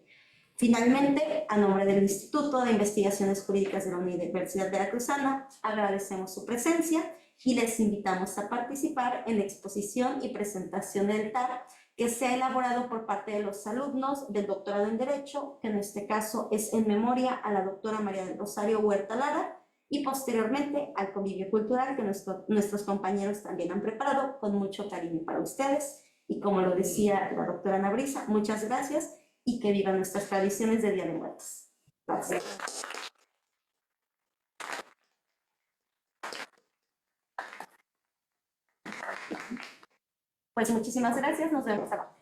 Finalmente, a nombre del Instituto de Investigaciones Jurídicas de la Universidad Veracruzana, agradecemos su presencia y les invitamos a participar en la exposición y presentación del TAR que se ha elaborado por parte de los alumnos del doctorado en Derecho, que en este caso es en memoria a la doctora María del Rosario Huerta Lara, y posteriormente al convivio cultural que nuestros compañeros también han preparado con mucho cariño para ustedes. Y como lo decía la doctora Ana Brisa, muchas gracias y que vivan nuestras tradiciones de Día de Muertos. Gracias. Pues muchísimas gracias, nos vemos abajo.